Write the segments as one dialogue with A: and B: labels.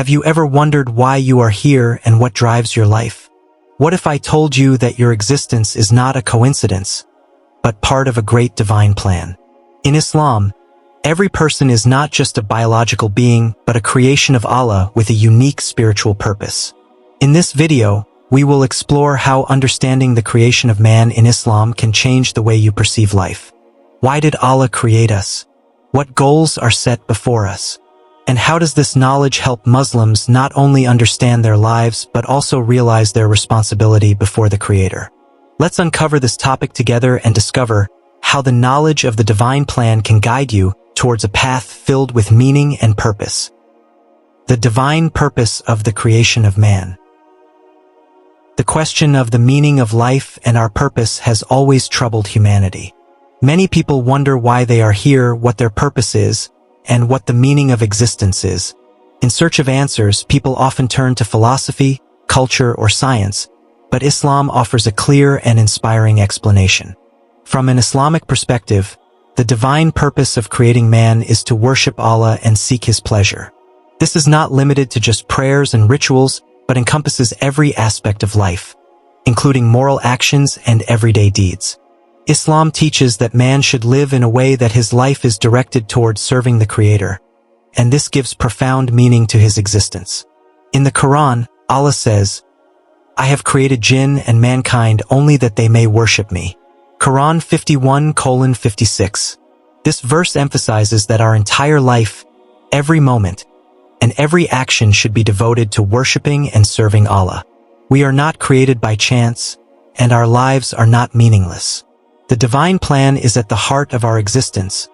A: Have you ever wondered why you are here and what drives your life? What if I told you that your existence is not a coincidence, but part of a great divine plan? In Islam, every person is not just a biological being, but a creation of Allah with a unique spiritual purpose. In this video, we will explore how understanding the creation of man in Islam can change the way you perceive life. Why did Allah create us? What goals are set before us? And how does this knowledge help Muslims not only understand their lives, but also realize their responsibility before the Creator? Let's uncover this topic together and discover how the knowledge of the divine plan can guide you towards a path filled with meaning and purpose. The divine purpose of the creation of man. The question of the meaning of life and our purpose has always troubled humanity. Many people wonder why they are here, what their purpose is, and what the meaning of existence is. In search of answers, people often turn to philosophy, culture, or science, but Islam offers a clear and inspiring explanation. From an Islamic perspective, the divine purpose of creating man is to worship Allah and seek His pleasure. This is not limited to just prayers and rituals, but encompasses every aspect of life, including moral actions and everyday deeds. Islam teaches that man should live in a way that his life is directed towards serving the Creator, and this gives profound meaning to his existence. In the Quran, Allah says, "I have created jinn and mankind only that they may worship me." Quran 51:56. This verse emphasizes that our entire life, every moment, and every action should be devoted to worshiping and serving Allah. We are not created by chance, and our lives are not meaningless. The divine plan is at the heart of our existence,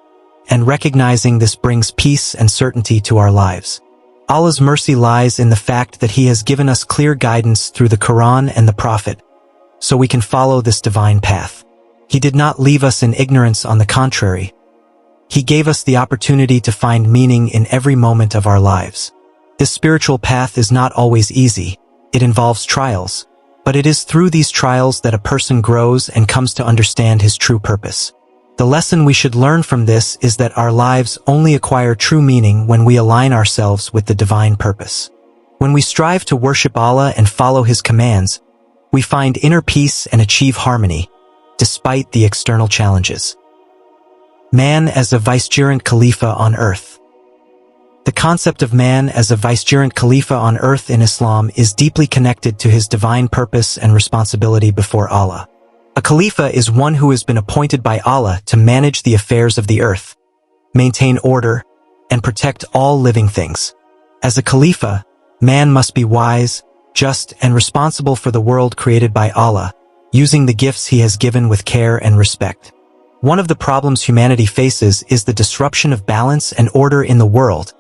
A: and recognizing this brings peace and certainty to our lives. Allah's mercy lies in the fact that He has given us clear guidance through the Quran and the Prophet, so we can follow this divine path. He did not leave us in ignorance, on the contrary. He gave us the opportunity to find meaning in every moment of our lives. This spiritual path is not always easy. It involves trials, but it is through these trials that a person grows and comes to understand his true purpose. The lesson we should learn from this is that our lives only acquire true meaning when we align ourselves with the divine purpose. When we strive to worship Allah and follow His commands, we find inner peace and achieve harmony, despite the external challenges. Man as a vicegerent Khalifa on earth. The concept of man as a vicegerent Khalifa on earth in Islam is deeply connected to his divine purpose and responsibility before Allah. A Khalifa is one who has been appointed by Allah to manage the affairs of the earth, maintain order, and protect all living things. As a Khalifa, man must be wise, just, and responsible for the world created by Allah, using the gifts He has given with care and respect. One of the problems humanity faces is the disruption of balance and order in the world,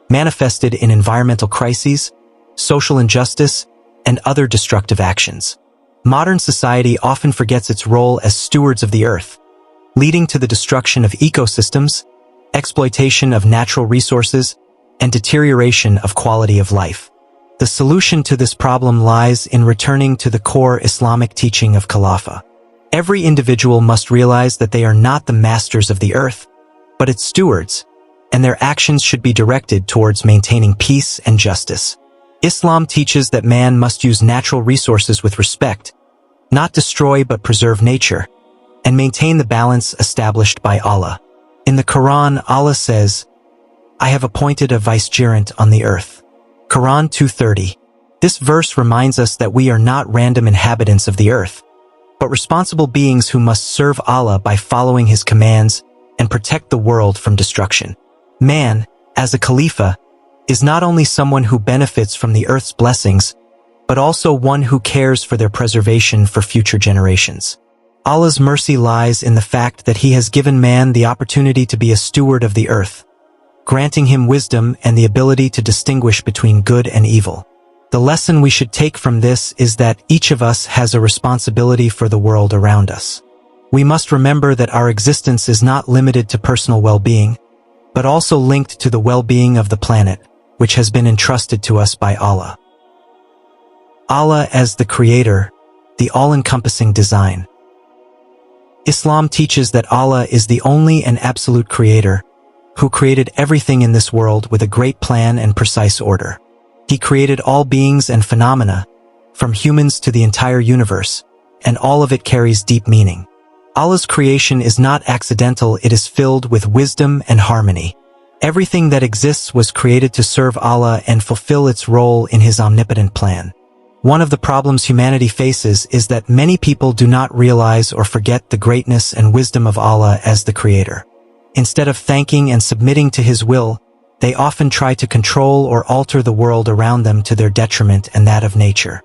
A: manifested in environmental crises, social injustice, and other destructive actions. Modern society often forgets its role as stewards of the earth, leading to the destruction of ecosystems, exploitation of natural resources, and deterioration of quality of life. The solution to this problem lies in returning to the core Islamic teaching of Khalifa. Every individual must realize that they are not the masters of the earth, but its stewards, and their actions should be directed towards maintaining peace and justice. Islam teaches that man must use natural resources with respect, not destroy but preserve nature, and maintain the balance established by Allah. In the Quran, Allah says, "I have appointed a vicegerent on the earth." Quran 2:30. This verse reminds us that we are not random inhabitants of the earth, but responsible beings who must serve Allah by following His commands and protect the world from destruction. Man, as a Khalifa, is not only someone who benefits from the earth's blessings, but also one who cares for their preservation for future generations. Allah's mercy lies in the fact that He has given man the opportunity to be a steward of the earth, granting him wisdom and the ability to distinguish between good and evil. The lesson we should take from this is that each of us has a responsibility for the world around us. We must remember that our existence is not limited to personal well-being, but also linked to the well-being of the planet, which has been entrusted to us by Allah. Allah as the Creator, the all-encompassing design. Islam teaches that Allah is the only and absolute Creator, who created everything in this world with a great plan and precise order. He created all beings and phenomena, from humans to the entire universe, and all of it carries deep meaning. Allah's creation is not accidental, it is filled with wisdom and harmony. Everything that exists was created to serve Allah and fulfill its role in His omnipotent plan. One of the problems humanity faces is that many people do not realize or forget the greatness and wisdom of Allah as the Creator. Instead of thanking and submitting to His will, they often try to control or alter the world around them to their detriment and that of nature.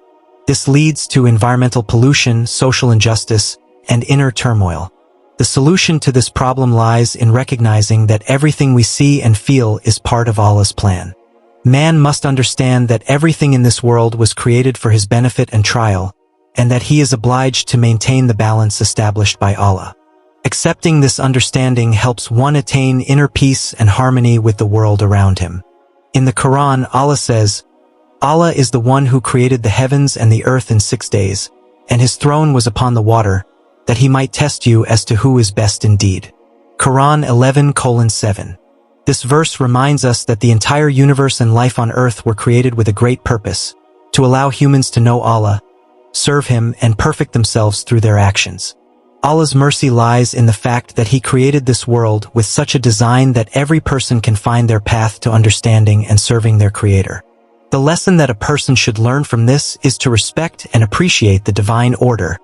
A: This leads to environmental pollution, social injustice, and inner turmoil. The solution to this problem lies in recognizing that everything we see and feel is part of Allah's plan. Man must understand that everything in this world was created for his benefit and trial, and that he is obliged to maintain the balance established by Allah. Accepting this understanding helps one attain inner peace and harmony with the world around him. In the Quran, Allah says, "Allah is the one who created the heavens and the earth in 6 days, and His throne was upon the water, that He might test you as to who is best indeed." Quran 11:7. This verse reminds us that the entire universe and life on earth were created with a great purpose, to allow humans to know Allah, serve Him, and perfect themselves through their actions. Allah's mercy lies in the fact that He created this world with such a design that every person can find their path to understanding and serving their Creator. The lesson that a person should learn from this is to respect and appreciate the divine order,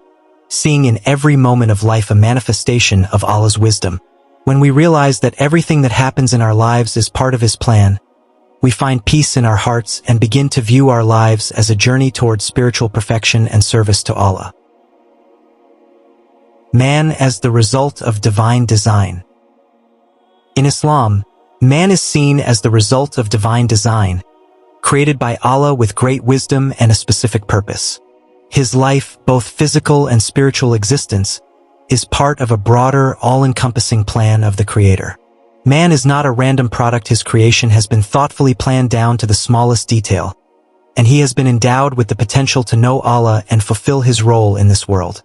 A: seeing in every moment of life a manifestation of Allah's wisdom. When we realize that everything that happens in our lives is part of His plan, we find peace in our hearts and begin to view our lives as a journey towards spiritual perfection and service to Allah. Man as the result of divine design. In Islam, man is seen as the result of divine design, created by Allah with great wisdom and a specific purpose. His life, both physical and spiritual existence, is part of a broader, all-encompassing plan of the Creator. Man is not a random product. His creation has been thoughtfully planned down to the smallest detail, and he has been endowed with the potential to know Allah and fulfill his role in this world.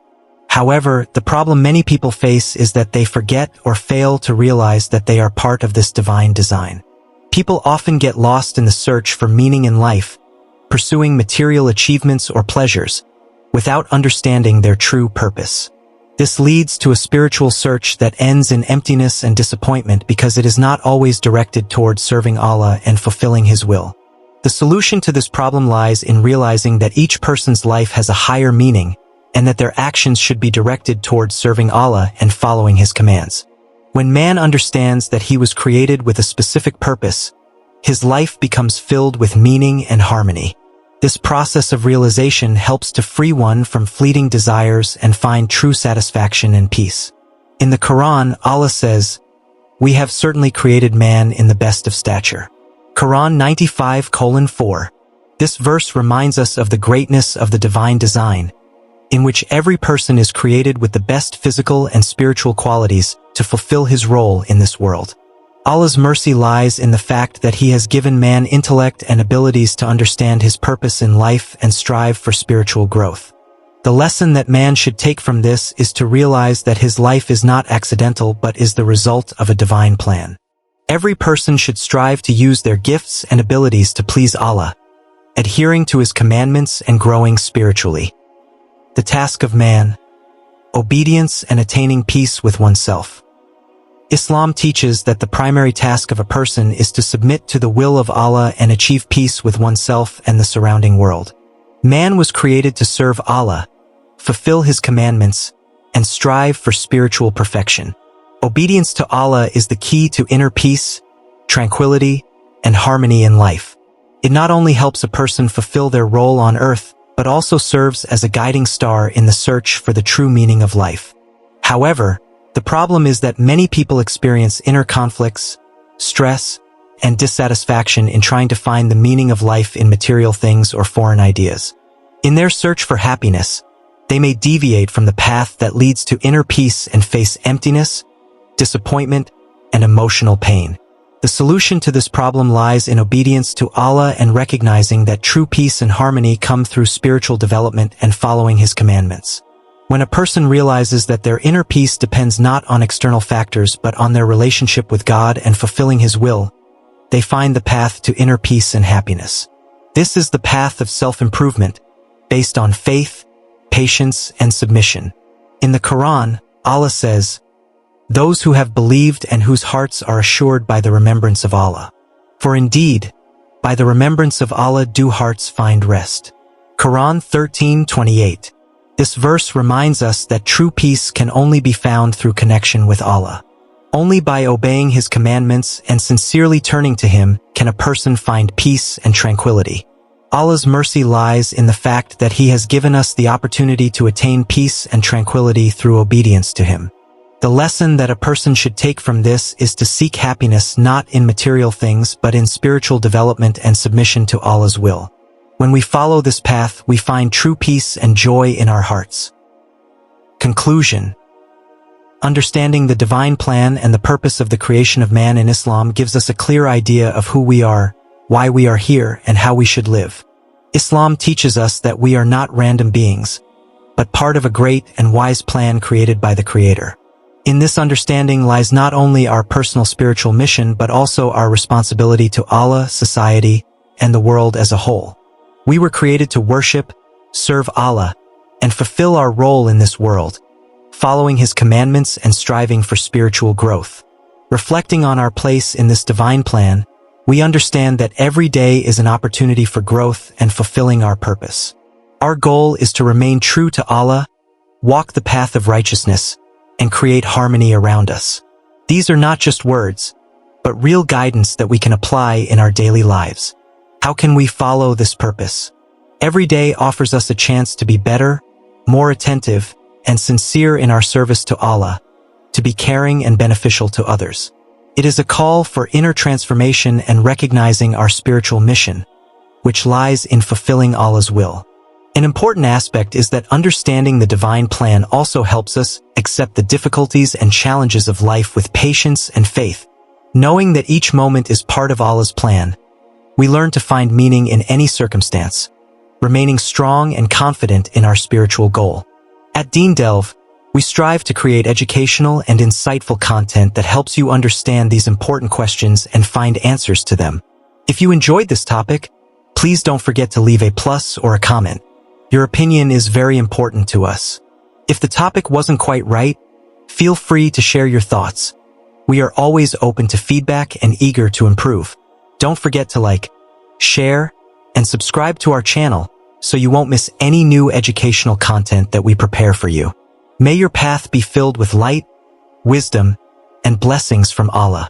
A: However, the problem many people face is that they forget or fail to realize that they are part of this divine design. People often get lost in the search for meaning in life, pursuing material achievements or pleasures, without understanding their true purpose. This leads to a spiritual search that ends in emptiness and disappointment because it is not always directed towards serving Allah and fulfilling His will. The solution to this problem lies in realizing that each person's life has a higher meaning and that their actions should be directed towards serving Allah and following His commands. When man understands that he was created with a specific purpose, his life becomes filled with meaning and harmony. This process of realization helps to free one from fleeting desires and find true satisfaction and peace. In the Quran, Allah says, "We have certainly created man in the best of stature." Quran 95:4. This verse reminds us of the greatness of the divine design, in which every person is created with the best physical and spiritual qualities to fulfill his role in this world. Allah's mercy lies in the fact that He has given man intellect and abilities to understand his purpose in life and strive for spiritual growth. The lesson that man should take from this is to realize that his life is not accidental but is the result of a divine plan. Every person should strive to use their gifts and abilities to please Allah, adhering to His commandments and growing spiritually. The task of man: obedience and attaining peace with oneself. Islam teaches that the primary task of a person is to submit to the will of Allah and achieve peace with oneself and the surrounding world. Man was created to serve Allah, fulfill His commandments, and strive for spiritual perfection. Obedience to Allah is the key to inner peace, tranquility, and harmony in life. It not only helps a person fulfill their role on earth, but also serves as a guiding star in the search for the true meaning of life. However, the problem is that many people experience inner conflicts, stress, and dissatisfaction in trying to find the meaning of life in material things or foreign ideas. In their search for happiness, they may deviate from the path that leads to inner peace and face emptiness, disappointment, and emotional pain. The solution to this problem lies in obedience to Allah and recognizing that true peace and harmony come through spiritual development and following His commandments. When a person realizes that their inner peace depends not on external factors but on their relationship with God and fulfilling His will, they find the path to inner peace and happiness. This is the path of self-improvement, based on faith, patience, and submission. In the Quran, Allah says, "Those who have believed and whose hearts are assured by the remembrance of Allah. For indeed, by the remembrance of Allah do hearts find rest." Quran 13:28. This verse reminds us that true peace can only be found through connection with Allah. Only by obeying His commandments and sincerely turning to Him can a person find peace and tranquility. Allah's mercy lies in the fact that He has given us the opportunity to attain peace and tranquility through obedience to Him. The lesson that a person should take from this is to seek happiness not in material things but in spiritual development and submission to Allah's will. When we follow this path, we find true peace and joy in our hearts. Conclusion. Understanding the divine plan and the purpose of the creation of man in Islam gives us a clear idea of who we are, why we are here, and how we should live. Islam teaches us that we are not random beings, but part of a great and wise plan created by the Creator. In this understanding lies not only our personal spiritual mission but also our responsibility to Allah, society, and the world as a whole. We were created to worship, serve Allah, and fulfill our role in this world, following His commandments and striving for spiritual growth. Reflecting on our place in this divine plan, we understand that every day is an opportunity for growth and fulfilling our purpose. Our goal is to remain true to Allah, walk the path of righteousness, and create harmony around us. These are not just words, but real guidance that we can apply in our daily lives. How can we follow this purpose? Every day offers us a chance to be better, more attentive, and sincere in our service to Allah, to be caring and beneficial to others. It is a call for inner transformation and recognizing our spiritual mission, which lies in fulfilling Allah's will. An important aspect is that understanding the divine plan also helps us accept the difficulties and challenges of life with patience and faith. Knowing that each moment is part of Allah's plan, we learn to find meaning in any circumstance, remaining strong and confident in our spiritual goal. At Deen Delve, we strive to create educational and insightful content that helps you understand these important questions and find answers to them. If you enjoyed this topic, please don't forget to leave a plus or a comment. Your opinion is very important to us. If the topic wasn't quite right, feel free to share your thoughts. We are always open to feedback and eager to improve. Don't forget to like, share, and subscribe to our channel so you won't miss any new educational content that we prepare for you. May your path be filled with light, wisdom, and blessings from Allah.